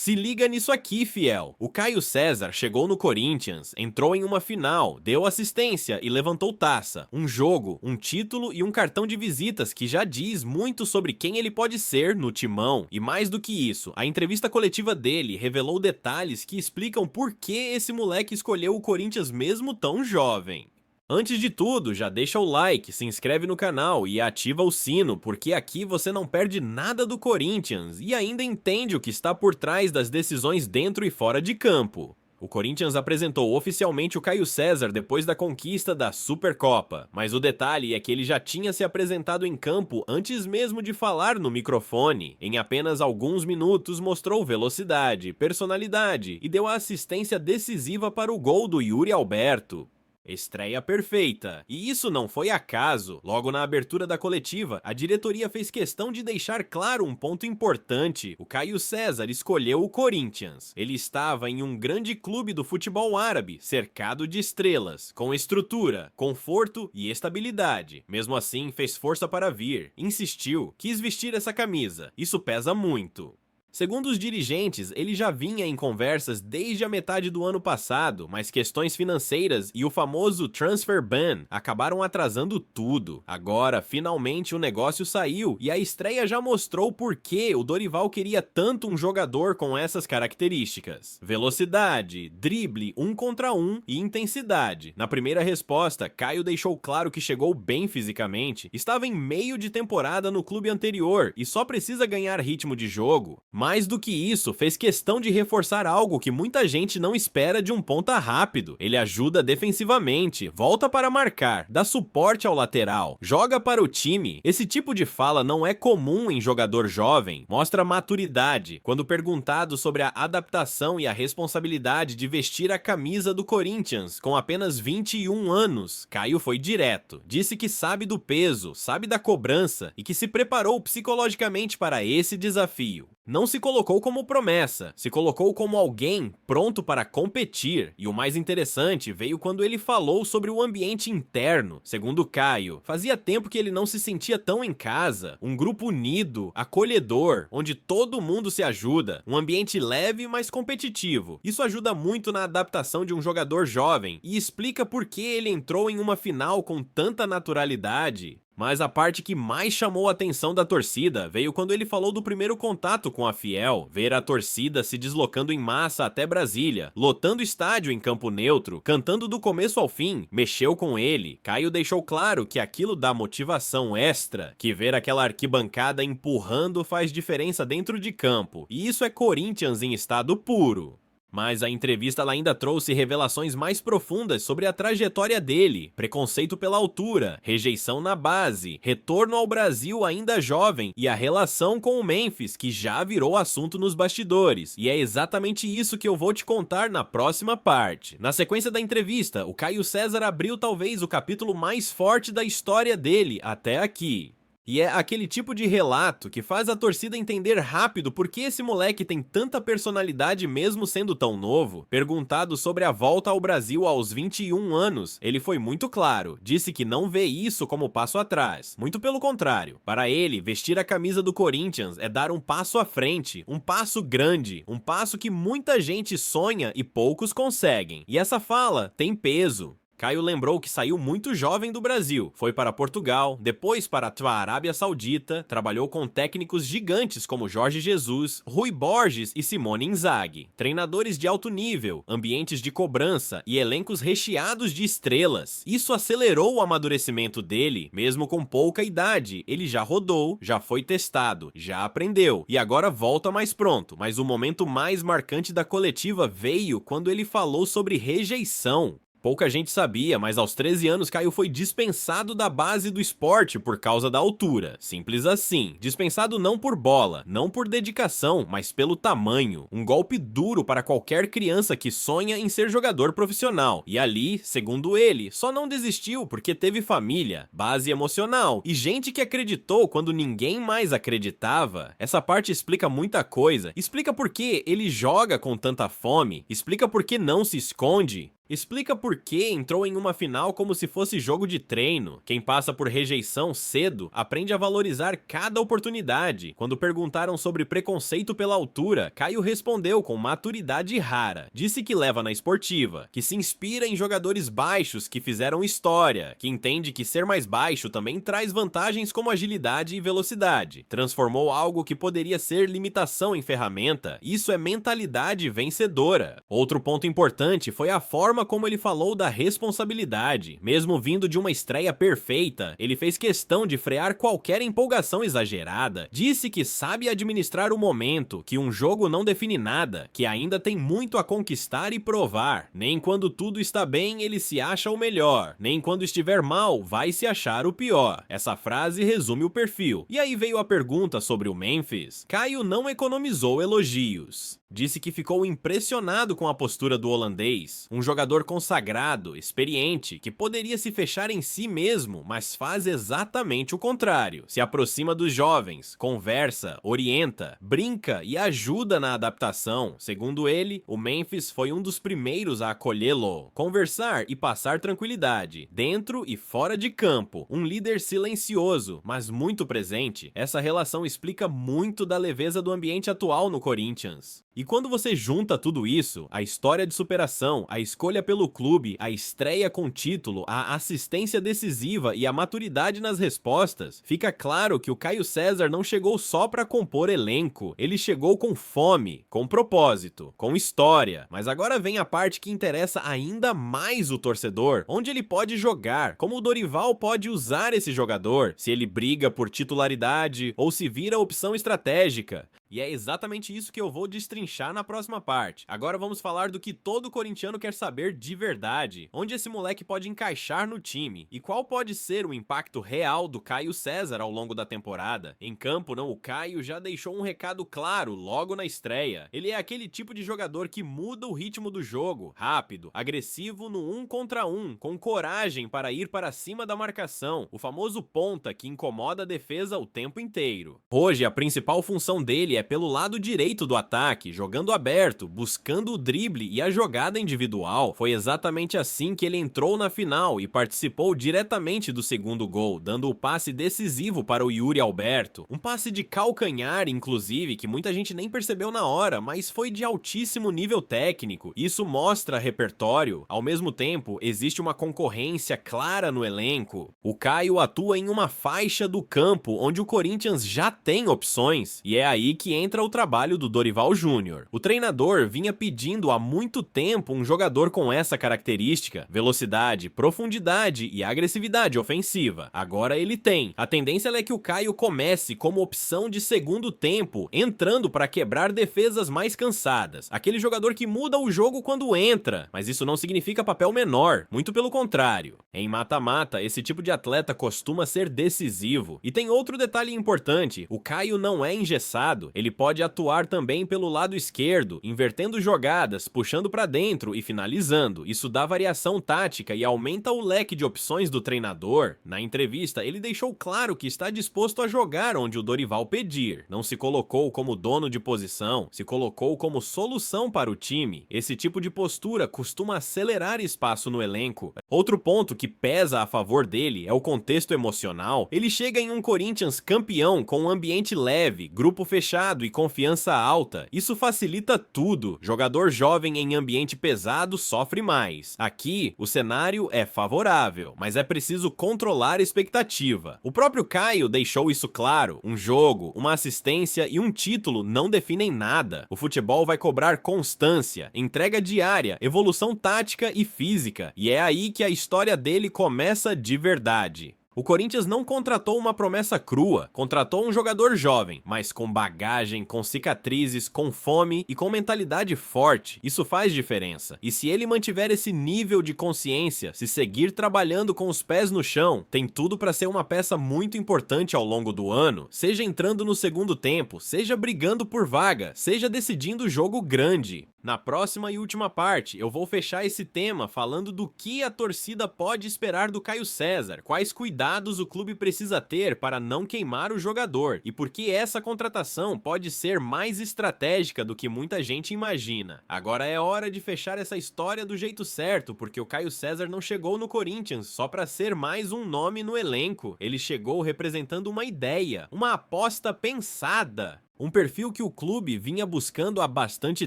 Se liga nisso aqui, fiel. O Caio César chegou no Corinthians, entrou em uma final, deu assistência e levantou taça. Um jogo, um título e um cartão de visitas que já diz muito sobre quem ele pode ser no timão. E mais do que isso, a entrevista coletiva dele revelou detalhes que explicam por que esse moleque escolheu o Corinthians mesmo tão jovem. Antes de tudo, já deixa o like, se inscreve no canal e ativa o sino, porque aqui você não perde nada do Corinthians e ainda entende o que está por trás das decisões dentro e fora de campo. O Corinthians apresentou oficialmente o Caio César depois da conquista da Supercopa, mas o detalhe é que ele já tinha se apresentado em campo antes mesmo de falar no microfone. Em apenas alguns minutos mostrou velocidade, personalidade e deu a assistência decisiva para o gol do Yuri Alberto. Estreia perfeita. E isso não foi acaso. Logo na abertura da coletiva, a diretoria fez questão de deixar claro um ponto importante. O Caio César escolheu o Corinthians. Ele estava em um grande clube do futebol árabe, cercado de estrelas, com estrutura, conforto e estabilidade. Mesmo assim, fez força para vir, insistiu, quis vestir essa camisa. Isso pesa muito. Segundo os dirigentes, ele já vinha em conversas desde a metade do ano passado, mas questões financeiras e o famoso transfer ban acabaram atrasando tudo. Agora, finalmente o negócio saiu e a estreia já mostrou por que o Dorival queria tanto um jogador com essas características. Velocidade, drible, 1 contra 1 e intensidade. Na primeira resposta, Caio deixou claro que chegou bem fisicamente, estava em meio de temporada no clube anterior e só precisa ganhar ritmo de jogo. Mais do que isso, fez questão de reforçar algo que muita gente não espera de um ponta rápido. Ele ajuda defensivamente, volta para marcar, dá suporte ao lateral, joga para o time. Esse tipo de fala não é comum em jogador jovem, mostra maturidade. Quando perguntado sobre a adaptação e a responsabilidade de vestir a camisa do Corinthians com apenas 21 anos, Caio foi direto. Disse que sabe do peso, sabe da cobrança e que se preparou psicologicamente para esse desafio. Não se colocou como promessa, se colocou como alguém pronto para competir. E o mais interessante veio quando ele falou sobre o ambiente interno. Segundo Caio, fazia tempo que ele não se sentia tão em casa. Um grupo unido, acolhedor, onde todo mundo se ajuda. Um ambiente leve, mas competitivo. Isso ajuda muito na adaptação de um jogador jovem e explica por que ele entrou em uma final com tanta naturalidade. Mas a parte que mais chamou a atenção da torcida veio quando ele falou do primeiro contato com a Fiel, ver a torcida se deslocando em massa até Brasília, lotando o estádio em campo neutro, cantando do começo ao fim, mexeu com ele. Caio deixou claro que aquilo dá motivação extra, que ver aquela arquibancada empurrando faz diferença dentro de campo, e isso é Corinthians em estado puro. Mas a entrevista ela ainda trouxe revelações mais profundas sobre a trajetória dele, preconceito pela altura, rejeição na base, retorno ao Brasil ainda jovem e a relação com o Memphis, que já virou assunto nos bastidores. E é exatamente isso que eu vou te contar na próxima parte. Na sequência da entrevista, o Caio César abriu talvez o capítulo mais forte da história dele até aqui. E é aquele tipo de relato que faz a torcida entender rápido por que esse moleque tem tanta personalidade mesmo sendo tão novo. Perguntado sobre a volta ao Brasil aos 21 anos, ele foi muito claro, disse que não vê isso como passo atrás. Muito pelo contrário, para ele, vestir a camisa do Corinthians é dar um passo à frente, um passo grande, um passo que muita gente sonha e poucos conseguem. E essa fala tem peso. Caio lembrou que saiu muito jovem do Brasil, foi para Portugal, depois para a Arábia Saudita, trabalhou com técnicos gigantes como Jorge Jesus, Rui Borges e Simone Inzaghi, treinadores de alto nível, ambientes de cobrança e elencos recheados de estrelas. Isso acelerou o amadurecimento dele, mesmo com pouca idade. Ele já rodou, já foi testado, já aprendeu e agora volta mais pronto. Mas o momento mais marcante da coletiva veio quando ele falou sobre rejeição. Pouca gente sabia, mas aos 13 anos Caio foi dispensado da base do esporte por causa da altura. Simples assim. Dispensado não por bola, não por dedicação, mas pelo tamanho. Um golpe duro para qualquer criança que sonha em ser jogador profissional. E ali, segundo ele, só não desistiu porque teve família, base emocional e gente que acreditou quando ninguém mais acreditava. Essa parte explica muita coisa. Explica por que ele joga com tanta fome. Explica por que não se esconde. Explica por que entrou em uma final como se fosse jogo de treino. Quem passa por rejeição cedo aprende a valorizar cada oportunidade. Quando perguntaram sobre preconceito pela altura, Caio respondeu com maturidade rara. Disse que leva na esportiva, que se inspira em jogadores baixos que fizeram história, que entende que ser mais baixo também traz vantagens como agilidade e velocidade. Transformou algo que poderia ser limitação em ferramenta. Isso é mentalidade vencedora. Outro ponto importante foi a forma como ele falou da responsabilidade. Mesmo vindo de uma estreia perfeita, ele fez questão de frear qualquer empolgação exagerada. Disse que sabe administrar o momento, que um jogo não define nada, que ainda tem muito a conquistar e provar. Nem quando tudo está bem ele se acha o melhor, nem quando estiver mal vai se achar o pior. Essa frase resume o perfil. E aí veio a pergunta sobre o Memphis. Caio não economizou elogios. Disse que ficou impressionado com a postura do holandês, um jogador consagrado, experiente, que poderia se fechar em si mesmo, mas faz exatamente o contrário. Se aproxima dos jovens, conversa, orienta, brinca e ajuda na adaptação. Segundo ele, o Memphis foi um dos primeiros a acolhê-lo, conversar e passar tranquilidade, dentro e fora de campo. Um líder silencioso, mas muito presente. Essa relação explica muito da leveza do ambiente atual no Corinthians. E quando você junta tudo isso, a história de superação, a escolha pelo clube, a estreia com título, a assistência decisiva e a maturidade nas respostas, fica claro que o Caio César não chegou só para compor elenco, ele chegou com fome, com propósito, com história. Mas agora vem a parte que interessa ainda mais o torcedor, onde ele pode jogar, como o Dorival pode usar esse jogador, se ele briga por titularidade ou se vira opção estratégica. E é exatamente isso que eu vou destrinchar na próxima parte. Agora vamos falar do que todo corintiano quer saber de verdade. Onde esse moleque pode encaixar no time? E qual pode ser o impacto real do Caio César ao longo da temporada? Em campo, o Caio já deixou um recado claro logo na estreia. Ele é aquele tipo de jogador que muda o ritmo do jogo. Rápido, agressivo no 1 contra 1, com coragem para ir para cima da marcação. O famoso ponta que incomoda a defesa o tempo inteiro. Hoje, a principal função dele é pelo lado direito do ataque, jogando aberto, buscando o drible e a jogada individual. Foi exatamente assim que ele entrou na final e participou diretamente do segundo gol, dando o passe decisivo para o Yuri Alberto. Um passe de calcanhar, inclusive, que muita gente nem percebeu na hora, mas foi de altíssimo nível técnico. Isso mostra repertório. Ao mesmo tempo, existe uma concorrência clara no elenco. O Caio atua em uma faixa do campo onde o Corinthians já tem opções, e é aí que entra o trabalho do Dorival Júnior. O treinador vinha pedindo há muito tempo um jogador com essa característica: velocidade, profundidade e agressividade ofensiva. Agora ele tem. A tendência é que o Caio comece como opção de segundo tempo, entrando para quebrar defesas mais cansadas. Aquele jogador que muda o jogo quando entra, mas isso não significa papel menor, muito pelo contrário. Em mata-mata, esse tipo de atleta costuma ser decisivo. E tem outro detalhe importante: o Caio não é engessado. Ele pode atuar também pelo lado esquerdo, invertendo jogadas, puxando para dentro e finalizando. Isso dá variação tática e aumenta o leque de opções do treinador. Na entrevista, ele deixou claro que está disposto a jogar onde o Dorival pedir. Não se colocou como dono de posição, se colocou como solução para o time. Esse tipo de postura costuma acelerar espaço no elenco. Outro ponto que pesa a favor dele é o contexto emocional. Ele chega em um Corinthians campeão com um ambiente leve, grupo fechado e confiança alta. Isso facilita tudo. Jogador jovem em ambiente pesado sofre mais. Aqui, o cenário é favorável, mas é preciso controlar a expectativa. O próprio Caio deixou isso claro. Um jogo, uma assistência e um título não definem nada. O futebol vai cobrar constância, entrega diária, evolução tática e física. E é aí que a história dele começa de verdade. O Corinthians não contratou uma promessa crua, contratou um jogador jovem, mas com bagagem, com cicatrizes, com fome e com mentalidade forte. Isso faz diferença. E se ele mantiver esse nível de consciência, se seguir trabalhando com os pés no chão, tem tudo para ser uma peça muito importante ao longo do ano, seja entrando no segundo tempo, seja brigando por vaga, seja decidindo o jogo grande. Na próxima e última parte, eu vou fechar esse tema falando do que a torcida pode esperar do Caio César, quais cuidados o clube precisa ter para não queimar o jogador e por que essa contratação pode ser mais estratégica do que muita gente imagina. Agora é hora de fechar essa história do jeito certo, porque o Caio César não chegou no Corinthians só para ser mais um nome no elenco. Ele chegou representando uma ideia, uma aposta pensada. Um perfil que o clube vinha buscando há bastante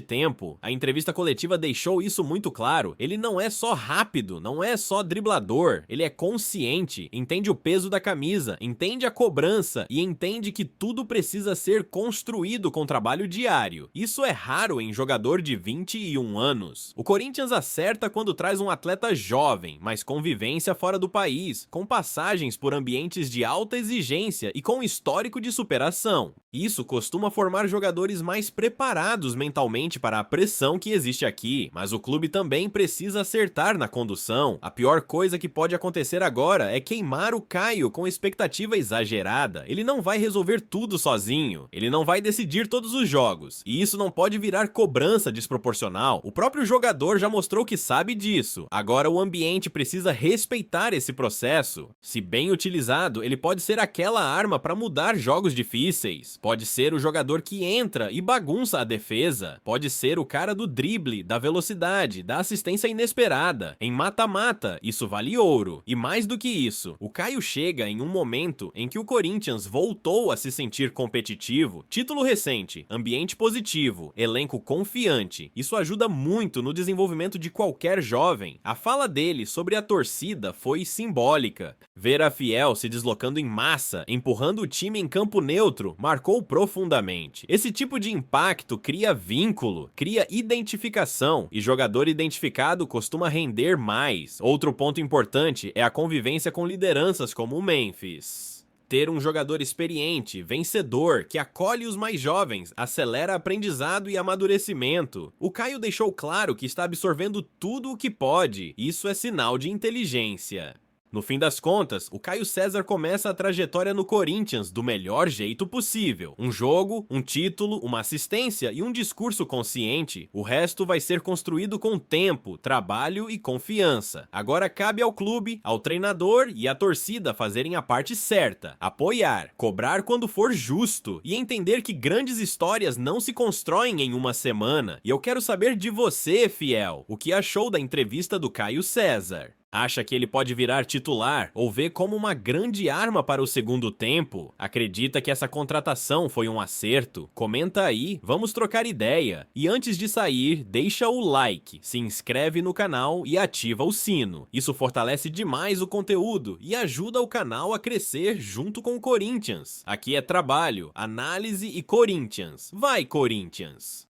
tempo. A entrevista coletiva deixou isso muito claro. Ele não é só rápido, não é só driblador. Ele é consciente, entende o peso da camisa, entende a cobrança e entende que tudo precisa ser construído com trabalho diário. Isso é raro em jogador de 21 anos. O Corinthians acerta quando traz um atleta jovem, mas com vivência fora do país, com passagens por ambientes de alta exigência e com histórico de superação. Isso costuma formar jogadores mais preparados mentalmente para a pressão que existe aqui, mas o clube também precisa acertar na condução. A pior coisa que pode acontecer agora é queimar o Caio com expectativa exagerada. Ele não vai resolver tudo sozinho, ele não vai decidir todos os jogos, e isso não pode virar cobrança desproporcional. O próprio jogador já mostrou que sabe disso. Agora o ambiente precisa respeitar esse processo. Se bem utilizado, ele pode ser aquela arma para mudar jogos difíceis. Pode ser o jogador que entra e bagunça a defesa. Pode ser o cara do drible, da velocidade, da assistência inesperada. Em mata-mata, isso vale ouro. E mais do que isso, o Caio chega em um momento em que o Corinthians voltou a se sentir competitivo. Título recente, ambiente positivo, elenco confiante. Isso ajuda muito no desenvolvimento de qualquer jovem. A fala dele sobre a torcida foi simbólica. Ver a Fiel se deslocando em massa, empurrando o time em campo neutro, marcou profundamente. Esse tipo de impacto cria vínculo, cria identificação, e jogador identificado costuma render mais. Outro ponto importante é a convivência com lideranças como o Memphis. Ter um jogador experiente, vencedor, que acolhe os mais jovens, acelera aprendizado e amadurecimento. O Caio deixou claro que está absorvendo tudo o que pode. Isso é sinal de inteligência. No fim das contas, o Caio César começa a trajetória no Corinthians do melhor jeito possível. Um jogo, um título, uma assistência e um discurso consciente. O resto vai ser construído com tempo, trabalho e confiança. Agora cabe ao clube, ao treinador e à torcida fazerem a parte certa. Apoiar, cobrar quando for justo e entender que grandes histórias não se constroem em uma semana. E eu quero saber de você, fiel, o que achou da entrevista do Caio César. Acha que ele pode virar titular ou vê como uma grande arma para o segundo tempo? Acredita que essa contratação foi um acerto? Comenta aí, vamos trocar ideia. E antes de sair, deixa o like, se inscreve no canal e ativa o sino. Isso fortalece demais o conteúdo e ajuda o canal a crescer junto com o Corinthians. Aqui é trabalho, análise e Corinthians. Vai, Corinthians!